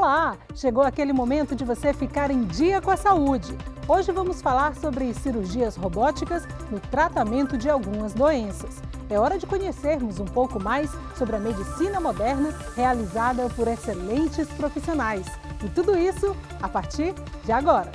Olá! Chegou aquele momento de você ficar em dia com a saúde. Hoje vamos falar sobre cirurgias robóticas no tratamento de algumas doenças. É hora de conhecermos um pouco mais sobre a medicina moderna realizada por excelentes profissionais. E tudo isso a partir de agora.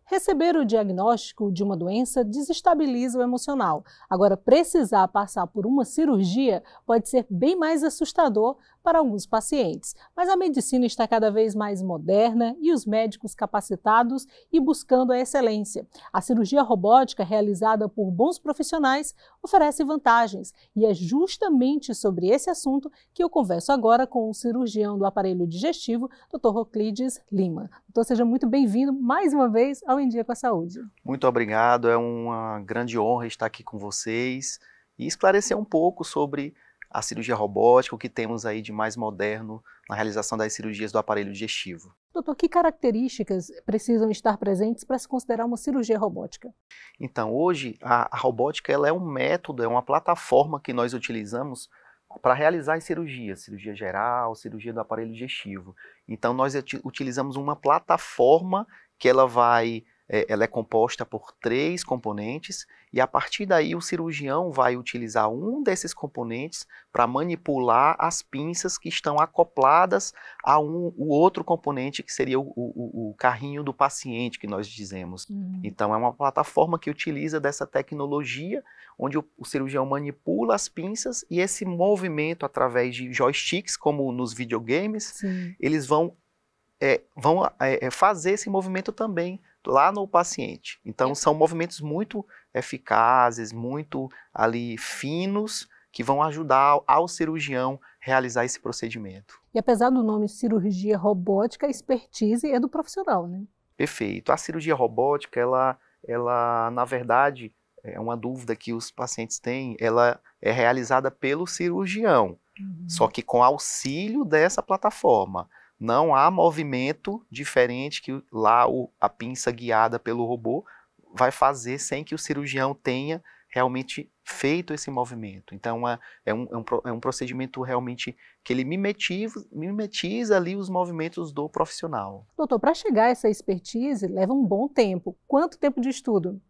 Receber o diagnóstico de uma doença desestabiliza o emocional. Agora, precisar passar por uma cirurgia pode ser bem mais assustador para alguns pacientes. Mas a medicina está cada vez mais moderna e os médicos capacitados e buscando a excelência. A cirurgia robótica realizada por bons profissionais oferece vantagens e é justamente sobre esse assunto que eu converso agora com o cirurgião do aparelho digestivo, Dr. Roclides Lima. Doutor, seja muito bem-vindo mais uma vez ao Em Dia com a Saúde. Muito obrigado, é uma grande honra estar aqui com vocês e esclarecer um pouco sobre a cirurgia robótica, o que temos aí de mais moderno na realização das cirurgias do aparelho digestivo. Doutor, que características precisam estar presentes para se considerar uma cirurgia robótica? Então, hoje a robótica ela é um método, é uma plataforma que nós utilizamos para realizar as cirurgias, cirurgia geral, cirurgia do aparelho digestivo. Então, nós utilizamos uma plataforma que ela é composta por 3 componentes e a partir daí o cirurgião vai utilizar um desses componentes para manipular as pinças que estão acopladas a o outro componente que seria o carrinho do paciente que nós dizemos. Então é uma plataforma que utiliza dessa tecnologia onde o cirurgião manipula as pinças e esse movimento através de joysticks, como nos videogames, Sim. eles vão fazer esse movimento também lá no paciente. Então são movimentos muito eficazes, muito ali finos, que vão ajudar ao cirurgião realizar esse procedimento. E apesar do nome cirurgia robótica, a expertise é do profissional, né? Perfeito. A cirurgia robótica, ela na verdade, é uma dúvida que os pacientes têm, ela é realizada pelo cirurgião, só que com auxílio dessa plataforma. Não há movimento diferente que lá a pinça guiada pelo robô vai fazer sem que o cirurgião tenha realmente feito esse movimento. Então é um procedimento realmente que ele mimetiza ali os movimentos do profissional. Doutor, para chegar a essa expertise leva um bom tempo. Quanto tempo de estudo?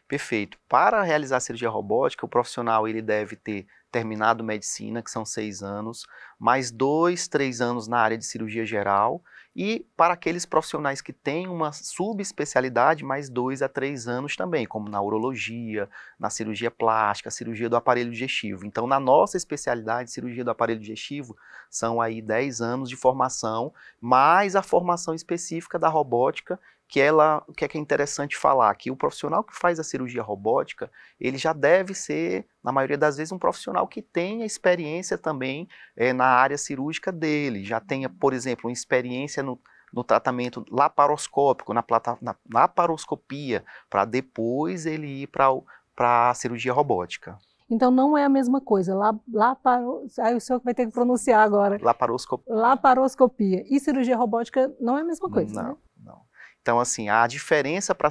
Perfeito. Para realizar a cirurgia robótica, o profissional ele deve ter terminado medicina, que são 6 anos, mais 2, 3 anos na área de cirurgia geral, e para aqueles profissionais que têm uma subespecialidade, mais 2 a 3 anos também, como na urologia, na cirurgia plástica, cirurgia do aparelho digestivo. Então, na nossa especialidade, cirurgia do aparelho digestivo, são aí 10 anos de formação, mais a formação específica da robótica, o que é interessante falar, que o profissional que faz a cirurgia robótica, ele já deve ser, na maioria das vezes, um profissional que tenha experiência também na área cirúrgica dele, já tenha, por exemplo, uma experiência no tratamento laparoscópico, na laparoscopia, para depois ele ir para a cirurgia robótica. Então não é a mesma coisa, aí o senhor vai ter que pronunciar agora. Laparoscopia. E cirurgia robótica não é a mesma coisa, né? Não. Então, assim, a diferença para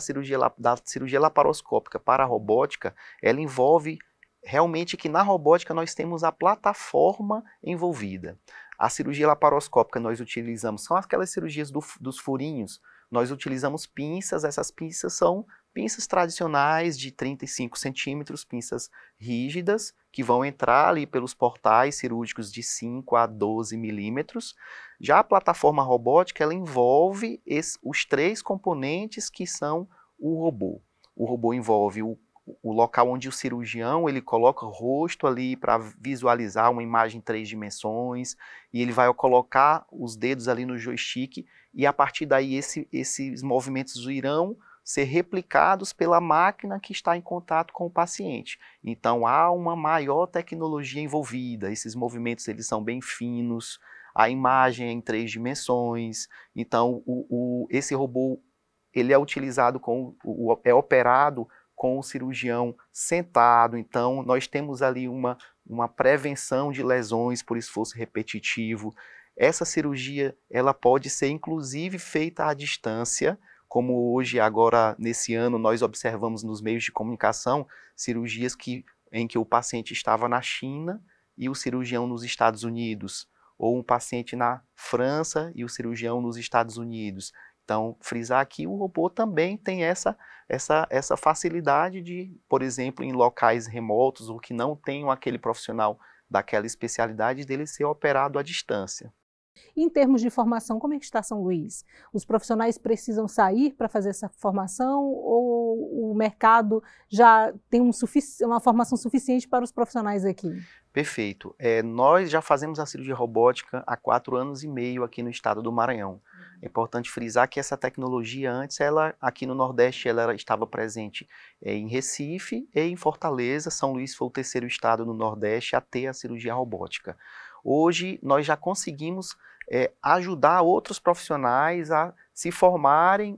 da cirurgia laparoscópica para a robótica, ela envolve realmente que na robótica nós temos a plataforma envolvida. A cirurgia laparoscópica nós utilizamos, são aquelas cirurgias dos furinhos, nós utilizamos pinças, essas pinças são pinças tradicionais de 35 centímetros, pinças rígidas, que vão entrar ali pelos portais cirúrgicos de 5 a 12 milímetros. Já a plataforma robótica, ela envolve os 3 componentes que são o robô. O robô envolve o local onde o cirurgião ele coloca o rosto ali para visualizar uma imagem em 3 dimensões, e ele vai colocar os dedos ali no joystick, e a partir daí esses movimentos irão ser replicados pela máquina que está em contato com o paciente. Então há uma maior tecnologia envolvida, esses movimentos eles são bem finos, a imagem é em 3 dimensões, então esse robô ele é utilizado, é operado com o cirurgião sentado, então nós temos ali uma uma prevenção de lesões por esforço repetitivo. Essa cirurgia ela pode ser inclusive feita à distância, como hoje, agora, nesse ano, nós observamos nos meios de comunicação cirurgias em que o paciente estava na China e o cirurgião nos Estados Unidos, ou um paciente na França e o cirurgião nos Estados Unidos. Então, frisar aqui, o robô também tem essa facilidade de, por exemplo, em locais remotos ou que não tenham aquele profissional daquela especialidade, dele ser operado à distância. Em termos de formação, como é que está São Luís? Os profissionais precisam sair para fazer essa formação ou o mercado já tem uma formação suficiente para os profissionais aqui? Perfeito. Nós já fazemos a cirurgia robótica há 4 anos e meio aqui no estado do Maranhão. É importante frisar que essa tecnologia antes, aqui no Nordeste, ela estava presente em Recife e em Fortaleza. São Luís foi o 3º estado no Nordeste a ter a cirurgia robótica. Hoje, nós já conseguimos ajudar outros profissionais a se formarem,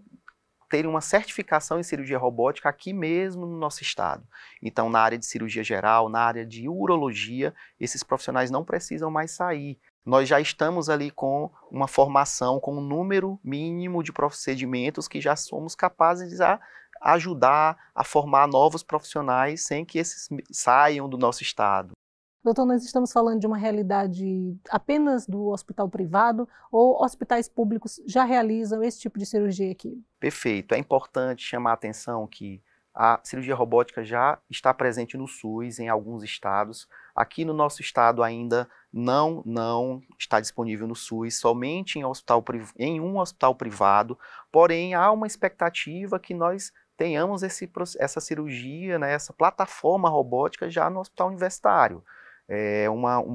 terem uma certificação em cirurgia robótica aqui mesmo no nosso estado. Então, na área de cirurgia geral, na área de urologia, esses profissionais não precisam mais sair. Nós já estamos ali com uma formação, com um número mínimo de procedimentos que já somos capazes de ajudar a formar novos profissionais sem que esses saiam do nosso estado. Doutor, nós estamos falando de uma realidade apenas do hospital privado ou hospitais públicos já realizam esse tipo de cirurgia aqui? Perfeito. É importante chamar a atenção que a cirurgia robótica já está presente no SUS em alguns estados. Aqui no nosso estado ainda não está disponível no SUS, somente em um hospital privado. Porém, há uma expectativa que nós tenhamos essa cirurgia, né, essa plataforma robótica já no hospital universitário. É uma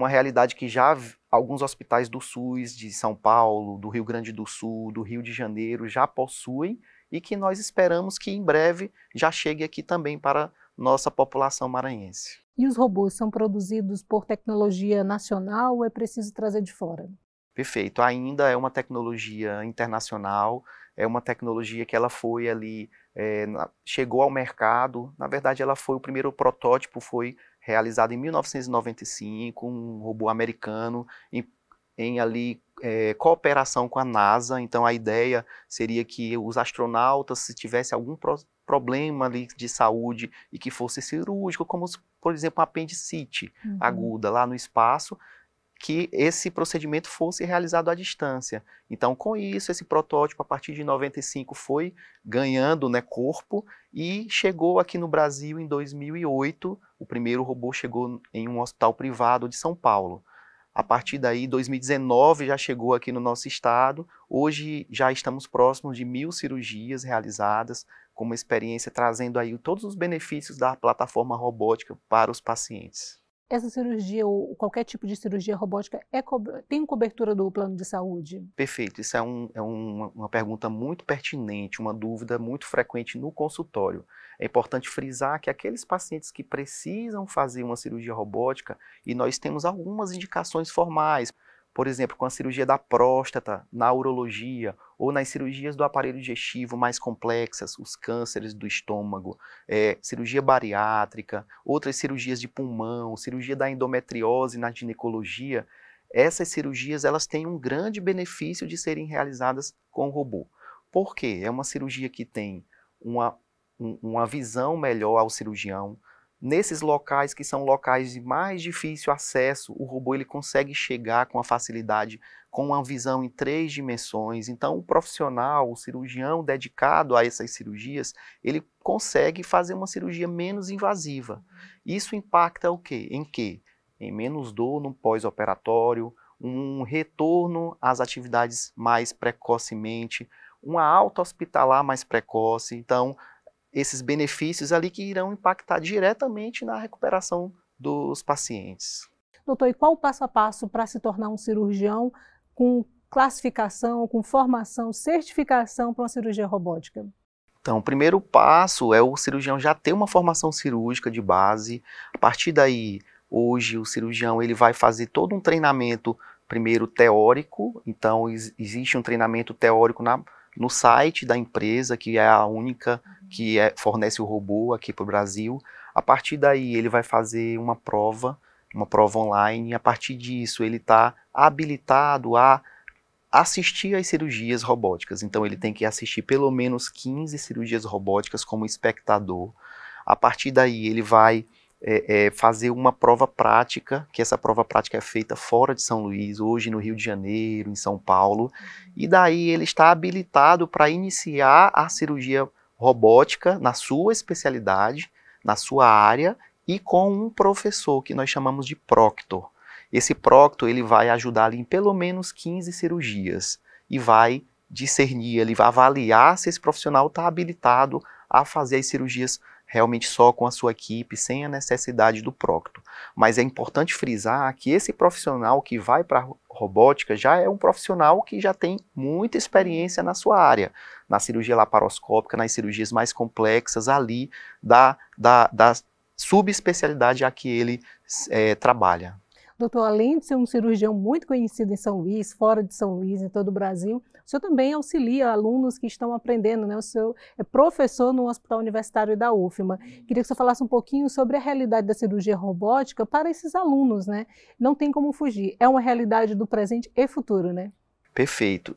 realidade que já alguns hospitais do SUS, de São Paulo, do Rio Grande do Sul, do Rio de Janeiro, já possuem e que nós esperamos que em breve já chegue aqui também para nossa população maranhense. E os robôs são produzidos por tecnologia nacional ou é preciso trazer de fora? Perfeito. Ainda é uma tecnologia internacional, é uma tecnologia que ela foi ali, chegou ao mercado. Na verdade, o primeiro protótipo foi realizado em 1995, um robô americano, em ali cooperação com a NASA. Então a ideia seria que os astronautas, se tivesse algum problema ali de saúde e que fosse cirúrgico, como por exemplo uma apendicite aguda lá no espaço, que esse procedimento fosse realizado à distância. Então, com isso, esse protótipo, a partir de 95, foi ganhando, né, corpo e chegou aqui no Brasil em 2008. O primeiro robô chegou em um hospital privado de São Paulo. A partir daí, 2019, já chegou aqui no nosso estado. Hoje, já estamos próximos de 1000 cirurgias realizadas, com uma experiência trazendo aí todos os benefícios da plataforma robótica para os pacientes. Essa cirurgia ou qualquer tipo de cirurgia robótica tem cobertura do plano de saúde? Perfeito, isso é uma pergunta muito pertinente, uma dúvida muito frequente no consultório. É importante frisar que aqueles pacientes que precisam fazer uma cirurgia robótica, e nós temos algumas indicações formais, por exemplo, com a cirurgia da próstata, na urologia, ou nas cirurgias do aparelho digestivo mais complexas, os cânceres do estômago, cirurgia bariátrica, outras cirurgias de pulmão, cirurgia da endometriose na ginecologia. Essas cirurgias elas têm um grande benefício de serem realizadas com o robô. Por quê? É uma cirurgia que tem uma visão melhor ao cirurgião. Nesses locais que são locais de mais difícil acesso, o robô ele consegue chegar com a facilidade, com uma visão em 3 dimensões. Então, o profissional, o cirurgião dedicado a essas cirurgias, ele consegue fazer uma cirurgia menos invasiva. Isso impacta o quê? Em menos dor no pós-operatório, um retorno às atividades mais precocemente, uma alta hospitalar mais precoce. Então, esses benefícios ali que irão impactar diretamente na recuperação dos pacientes. Doutor, e qual o passo a passo para se tornar um cirurgião com classificação, com formação, certificação para uma cirurgia robótica? Então, o primeiro passo é o cirurgião já ter uma formação cirúrgica de base. A partir daí, hoje o cirurgião ele vai fazer todo um treinamento, primeiro teórico. Então, existe um treinamento teórico no site da empresa, que é a única que fornece o robô aqui para o Brasil. A partir daí ele vai fazer uma prova online, e a partir disso ele está habilitado a assistir às cirurgias robóticas. Então ele tem que assistir pelo menos 15 cirurgias robóticas como espectador. A partir daí ele vai fazer uma prova prática, que essa prova prática é feita fora de São Luís, hoje no Rio de Janeiro, em São Paulo, e daí ele está habilitado para iniciar a cirurgia robótica na sua especialidade, na sua área, e com um professor que nós chamamos de proctor. Esse proctor ele vai ajudar ali em pelo menos 15 cirurgias e vai discernir, ele vai avaliar se esse profissional está habilitado a fazer as cirurgias realmente só com a sua equipe, sem a necessidade do proctor. Mas é importante frisar que esse profissional que vai para a robótica já é um profissional que já tem muita experiência na sua área, na cirurgia laparoscópica, nas cirurgias mais complexas ali da subespecialidade a que ele trabalha. Doutor, além de ser um cirurgião muito conhecido em São Luís, fora de São Luís, em todo o Brasil, o senhor também auxilia alunos que estão aprendendo, né? O senhor é professor no Hospital Universitário da UFMA. Queria que o senhor falasse um pouquinho sobre a realidade da cirurgia robótica para esses alunos, né? Não tem como fugir, é uma realidade do presente e futuro, né? Perfeito.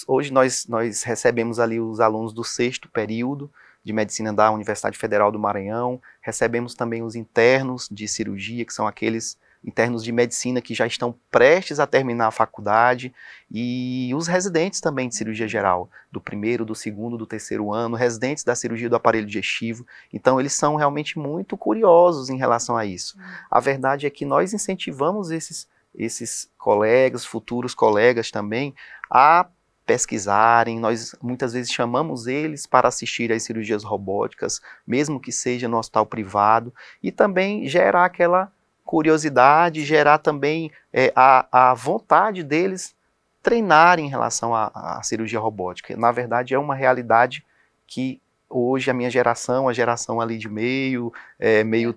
Hoje nós recebemos ali os alunos do 6º período de Medicina da Universidade Federal do Maranhão, recebemos também os internos de cirurgia, que são aqueles internos de medicina que já estão prestes a terminar a faculdade, e os residentes também de cirurgia geral, do 1º, do 2º, do 3º ano, residentes da cirurgia do aparelho digestivo. Então eles são realmente muito curiosos em relação a isso. A verdade é que nós incentivamos esses colegas, futuros colegas também, a pesquisarem. Nós muitas vezes chamamos eles para assistir às cirurgias robóticas, mesmo que seja no hospital privado, e também gerar aquela curiosidade, gerar também a vontade deles treinarem em relação à cirurgia robótica. Na verdade, é uma realidade que hoje a minha geração, a geração ali de meio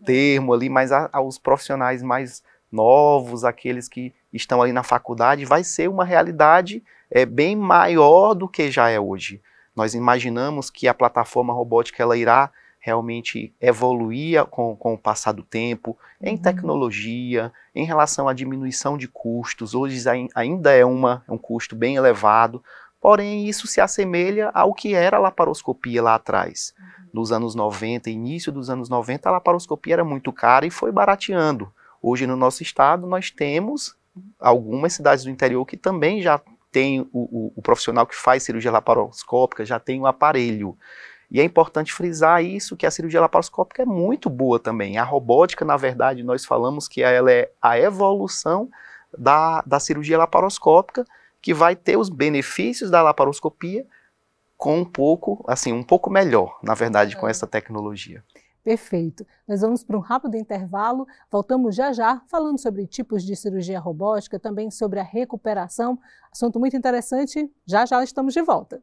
termo ali, mas aos profissionais mais novos, aqueles que estão ali na faculdade, vai ser uma realidade bem maior do que já é hoje. Nós imaginamos que a plataforma robótica ela irá realmente evoluir com o passar do tempo, em tecnologia, em relação à diminuição de custos. Hoje ainda é um custo bem elevado, porém isso se assemelha ao que era a laparoscopia lá atrás. Nos anos 90, início dos anos 90, a laparoscopia era muito cara e foi barateando. Hoje no nosso estado nós temos algumas cidades do interior que também já tem o profissional que faz cirurgia laparoscópica, já tem o aparelho. E é importante frisar isso, que a cirurgia laparoscópica é muito boa também. A robótica, na verdade, nós falamos que ela é a evolução da cirurgia laparoscópica, que vai ter os benefícios da laparoscopia com um pouco melhor, na verdade, com essa tecnologia. Perfeito. Nós vamos para um rápido intervalo, voltamos já já falando sobre tipos de cirurgia robótica, também sobre a recuperação. Assunto muito interessante, já já estamos de volta.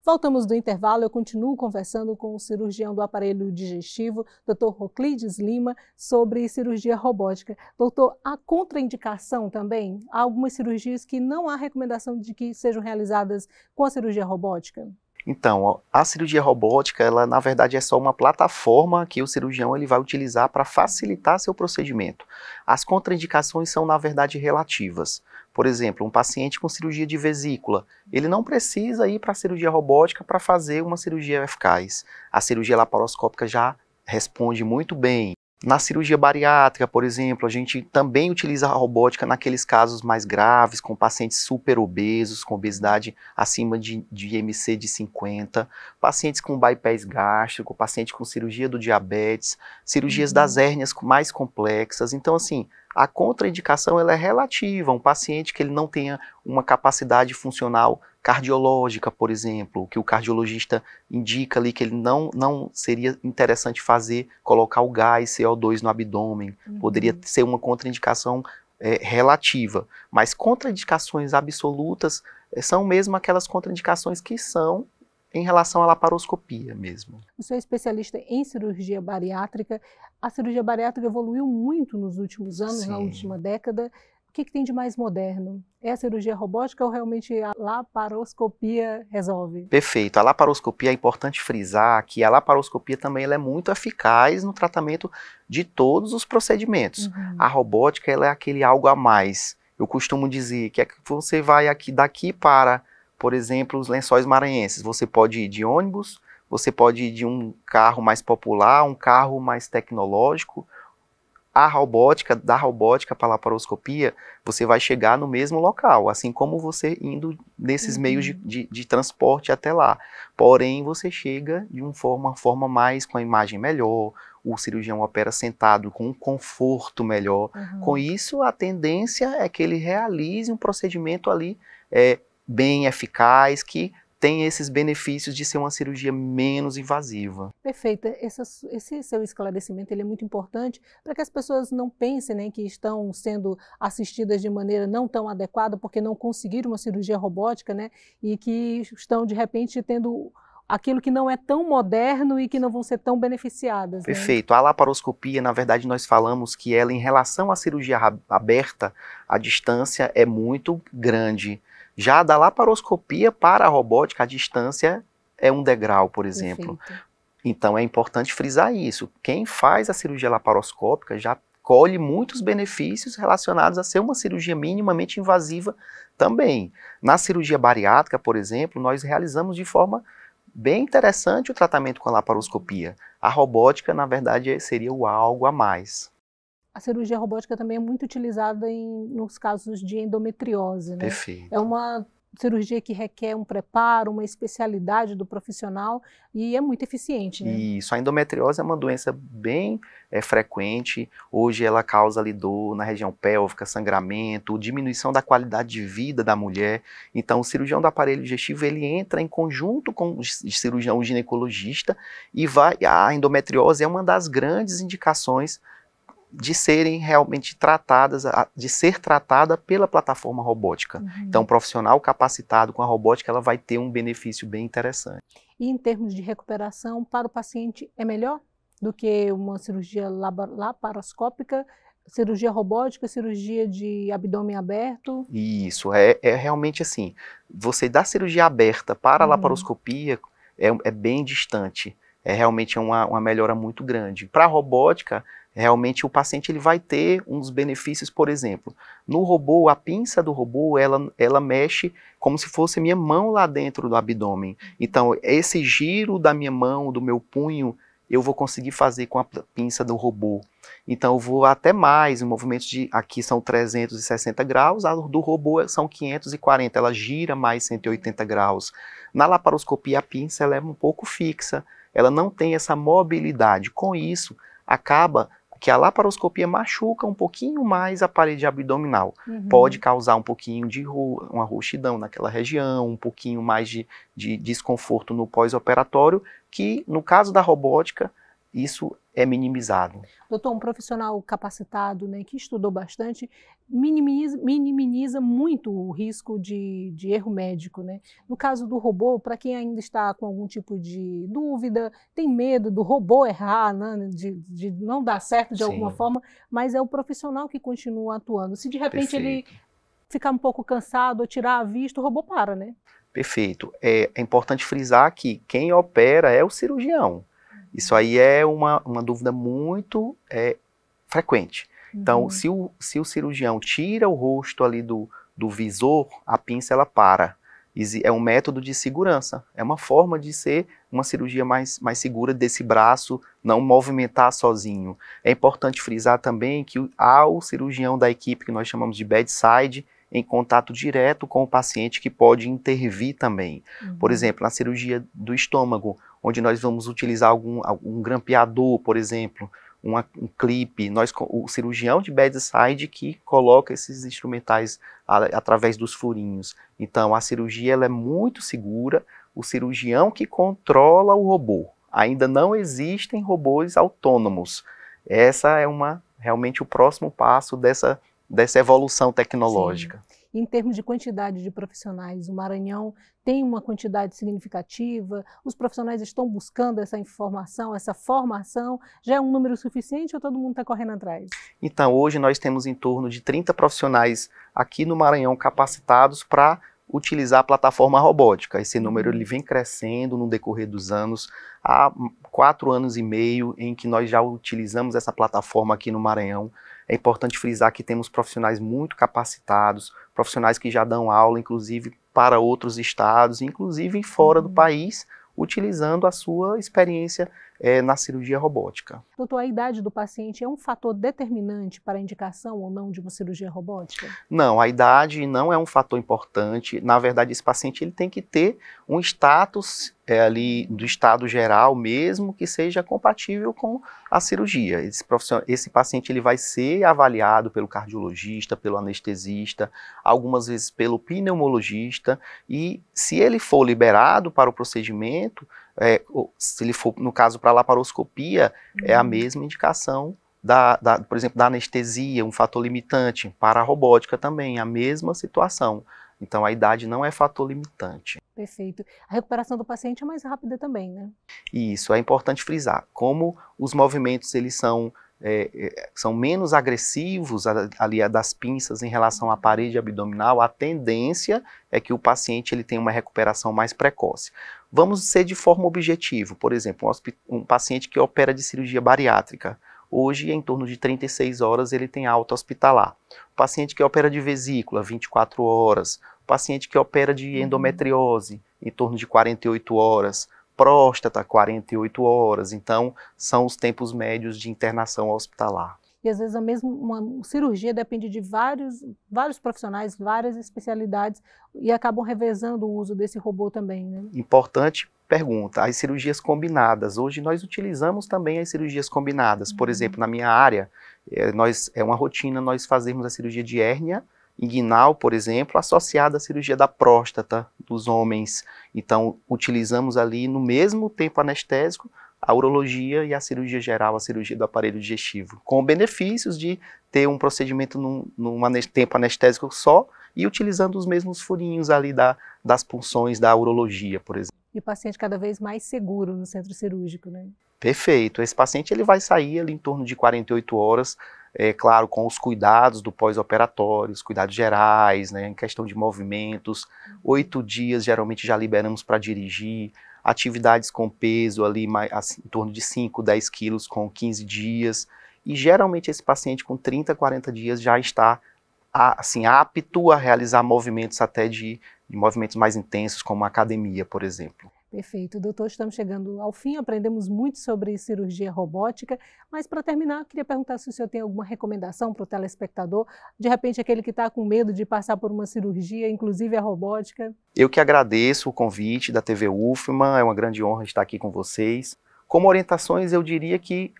Voltamos do intervalo, eu continuo conversando com o cirurgião do aparelho digestivo, Dr. Roclides Lima, sobre cirurgia robótica. Doutor, há contraindicação também? Há algumas cirurgias que não há recomendação de que sejam realizadas com a cirurgia robótica? Então, a cirurgia robótica, ela na verdade é só uma plataforma que o cirurgião ele vai utilizar para facilitar seu procedimento. As contraindicações são na verdade relativas. Por exemplo, um paciente com cirurgia de vesícula, ele não precisa ir para a cirurgia robótica para fazer uma cirurgia eficaz. A cirurgia laparoscópica já responde muito bem. Na cirurgia bariátrica, por exemplo, a gente também utiliza a robótica naqueles casos mais graves, com pacientes super obesos, com obesidade acima de IMC de 50, pacientes com bypass gástrico, paciente com cirurgia do diabetes, cirurgias das hérnias mais complexas. Então, assim, a contraindicação ela é relativa. Um paciente que ele não tenha uma capacidade funcional cardiológica, por exemplo, que o cardiologista indica ali que ele não seria interessante colocar o gás CO2 no abdômen, poderia ser uma contraindicação relativa, mas contraindicações absolutas são mesmo aquelas contraindicações que são em relação à laparoscopia mesmo. Você é especialista em cirurgia bariátrica. A cirurgia bariátrica evoluiu muito nos últimos anos, Sim. na última década. O que tem de mais moderno? É a cirurgia robótica ou realmente a laparoscopia resolve? Perfeito. A laparoscopia, é importante frisar que a laparoscopia também ela é muito eficaz no tratamento de todos os procedimentos. A robótica ela é aquele algo a mais. Eu costumo dizer que você vai daqui para, por exemplo, os Lençóis Maranhenses. Você pode ir de ônibus, você pode ir de um carro mais popular, um carro mais tecnológico. Da robótica para a laparoscopia, você vai chegar no mesmo local, assim como você indo nesses meios de transporte até lá. Porém, você chega de uma forma mais, com a imagem melhor, o cirurgião opera sentado com um conforto melhor. Com isso, a tendência é que ele realize um procedimento ali bem eficaz, que tem esses benefícios de ser uma cirurgia menos invasiva. Perfeito. Esse seu esclarecimento ele é muito importante para que as pessoas não pensem, né, que estão sendo assistidas de maneira não tão adequada porque não conseguiram uma cirurgia robótica, né, e que estão, de repente, tendo aquilo que não é tão moderno e que não vão ser tão beneficiadas. Perfeito. Né? A laparoscopia, na verdade, nós falamos que ela, em relação à cirurgia aberta, a distância é muito grande. Já da laparoscopia para a robótica, a distância é um degrau, por exemplo. Perfeito. Então é importante frisar isso. Quem faz a cirurgia laparoscópica já colhe muitos benefícios relacionados a ser uma cirurgia minimamente invasiva também. Na cirurgia bariátrica, por exemplo, nós realizamos de forma bem interessante o tratamento com a laparoscopia. A robótica, na verdade, seria o algo a mais. A cirurgia robótica também é muito utilizada nos casos de endometriose, né? Perfeito. É uma cirurgia que requer um preparo, uma especialidade do profissional e é muito eficiente, né? Isso, a endometriose é uma doença bem frequente. Hoje ela causa ali dor na região pélvica, sangramento, diminuição da qualidade de vida da mulher. Então o cirurgião do aparelho digestivo ele entra em conjunto com o cirurgião ginecologista e a endometriose é uma das grandes indicações de serem realmente tratadas, de ser tratada pela plataforma robótica. Então, um profissional capacitado com a robótica, ela vai ter um benefício bem interessante. E em termos de recuperação, para o paciente é melhor do que uma cirurgia laparoscópica, cirurgia robótica, cirurgia de abdômen aberto? Isso, é realmente assim, você da cirurgia aberta para a laparoscopia é bem distante, realmente uma melhora muito grande. Para a robótica, realmente o paciente ele vai ter uns benefícios, por exemplo, no robô, a pinça do robô, ela mexe como se fosse minha mão lá dentro do abdômen. Então, esse giro da minha mão, do meu punho, eu vou conseguir fazer com a pinça do robô. Então, eu vou até mais, em movimentos aqui são 360 graus, a do robô são 540, ela gira mais 180 graus. Na laparoscopia, a pinça ela é um pouco fixa, ela não tem essa mobilidade. Com isso, acaba que a laparoscopia machuca um pouquinho mais a parede abdominal. Pode causar um pouquinho de uma rouxidão naquela região, um pouquinho mais de desconforto no pós-operatório, que no caso da robótica, isso é minimizado. Doutor, um profissional capacitado, né, que estudou bastante, minimiza muito o risco de erro médico, né? No caso do robô, para quem ainda está com algum tipo de dúvida, tem medo do robô errar, né, de não dar certo de alguma forma, mas é o profissional que continua atuando. Se de repente ele ficar um pouco cansado ou tirar a vista, o robô para, né? Perfeito. É importante frisar que quem opera é o cirurgião. Isso aí é uma dúvida muito frequente. Então, se o cirurgião tira o rosto ali do visor, a pinça ela para. É um método de segurança, é uma forma de ser uma cirurgia mais segura desse braço, não movimentar sozinho. É importante frisar também que há o cirurgião da equipe que nós chamamos de bedside, em contato direto com o paciente que pode intervir também. Por exemplo, na cirurgia do estômago, onde nós vamos utilizar algum grampeador, por exemplo, um clipe, o cirurgião de bedside que coloca esses instrumentais através dos furinhos. Então, a cirurgia ela é muito segura, o cirurgião que controla o robô. Ainda não existem robôs autônomos. Essa é realmente o próximo passo dessa evolução tecnológica. Sim. Em termos de quantidade de profissionais, o Maranhão tem uma quantidade significativa? Os profissionais estão buscando essa informação, essa formação? Já é um número suficiente ou todo mundo está correndo atrás? Então, hoje nós temos em torno de 30 profissionais aqui no Maranhão capacitados para utilizar a plataforma robótica. Esse número ele vem crescendo no decorrer dos anos. Há 4 anos e meio em que nós já utilizamos essa plataforma aqui no Maranhão. É importante frisar que temos profissionais muito capacitados, profissionais que já dão aula, inclusive, para outros estados, inclusive fora do país, utilizando a sua experiência na cirurgia robótica. Doutor, a idade do paciente é um fator determinante para a indicação ou não de uma cirurgia robótica? Não, a idade não é um fator importante. Na verdade, esse paciente ele tem que ter um status ali do estado geral mesmo que seja compatível com a cirurgia. Esse paciente ele vai ser avaliado pelo cardiologista, pelo anestesista, algumas vezes pelo pneumologista, e se ele for liberado para o procedimento, se ele for, no caso, para a laparoscopia, é a mesma indicação, por exemplo, da anestesia, um fator limitante. Para a robótica também, a mesma situação. Então, a idade não é fator limitante. Perfeito. A recuperação do paciente é mais rápida também, né? Isso, é importante frisar. Como os movimentos eles são menos agressivos ali das pinças em relação à parede abdominal, a tendência é que o paciente ele tenha uma recuperação mais precoce. Vamos ser de forma objetiva, por exemplo, um paciente que opera de cirurgia bariátrica, hoje em torno de 36 horas ele tem alta hospitalar. O paciente que opera de vesícula, 24 horas. O paciente que opera de endometriose, em torno de 48 horas. Próstata, 48 horas. Então, são os tempos médios de internação hospitalar. E às vezes uma cirurgia depende de vários profissionais, várias especialidades, e acabam revezando o uso desse robô também, né? Importante pergunta, as cirurgias combinadas. Hoje nós utilizamos também as cirurgias combinadas. Por exemplo, na minha área, é uma rotina nós fazermos a cirurgia de hérnia inguinal, por exemplo, associada à cirurgia da próstata dos homens. Então, utilizamos ali no mesmo tempo anestésico a urologia e a cirurgia geral, a cirurgia do aparelho digestivo, com benefícios de ter um procedimento num tempo anestésico só e utilizando os mesmos furinhos ali das punções da urologia, por exemplo. E o paciente cada vez mais seguro no centro cirúrgico, né? Perfeito. Esse paciente ele vai sair ali em torno de 48 horas, claro, com os cuidados do pós-operatório, os cuidados gerais, né, em questão de movimentos. 8 dias geralmente já liberamos para dirigir. Atividades com peso ali em torno de 5, 10 quilos com 15 dias. E geralmente esse paciente com 30, 40 dias já está assim, apto a realizar movimentos até de movimentos mais intensos, como a academia, por exemplo. Perfeito. Doutor, estamos chegando ao fim, aprendemos muito sobre cirurgia robótica, mas para terminar, queria perguntar se o senhor tem alguma recomendação para o telespectador, de repente aquele que está com medo de passar por uma cirurgia, inclusive a robótica. Eu que agradeço o convite da TV UFMA, é uma grande honra estar aqui com vocês. Como orientações, eu diria que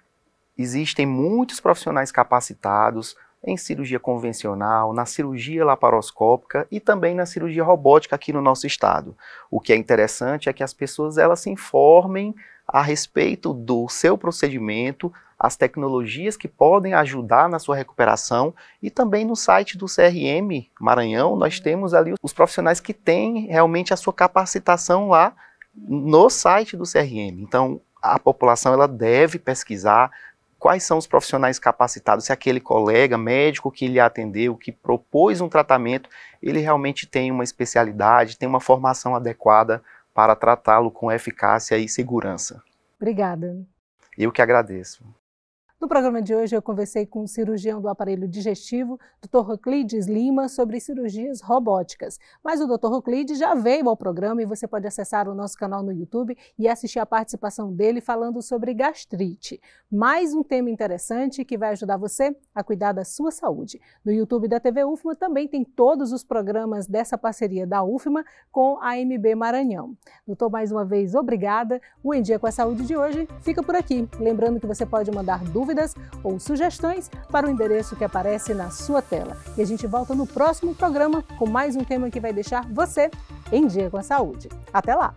existem muitos profissionais capacitados em cirurgia convencional, na cirurgia laparoscópica e também na cirurgia robótica aqui no nosso estado. O que é interessante é que as pessoas elas se informem a respeito do seu procedimento, as tecnologias que podem ajudar na sua recuperação, e também no site do CRM Maranhão nós temos ali os profissionais que têm realmente a sua capacitação lá no site do CRM. Então a população ela deve pesquisar quais são os profissionais capacitados, se aquele colega médico que lhe atendeu, que propôs um tratamento, ele realmente tem uma especialidade, tem uma formação adequada para tratá-lo com eficácia e segurança. Obrigada. Eu que agradeço. No programa de hoje eu conversei com o cirurgião do aparelho digestivo, Dr. Roclides Lima, sobre cirurgias robóticas. Mas o Dr. Roclides já veio ao programa e você pode acessar o nosso canal no YouTube e assistir a participação dele falando sobre gastrite. Mais um tema interessante que vai ajudar você a cuidar da sua saúde. No YouTube da TV UFMA também tem todos os programas dessa parceria da UFMA com a AMB Maranhão. Doutor, mais uma vez, obrigada. O Em Dia com a Saúde de hoje fica por aqui. Lembrando que você pode mandar dúvidas ou sugestões para o endereço que aparece na sua tela. E a gente volta no próximo programa com mais um tema que vai deixar você em dia com a saúde. Até lá!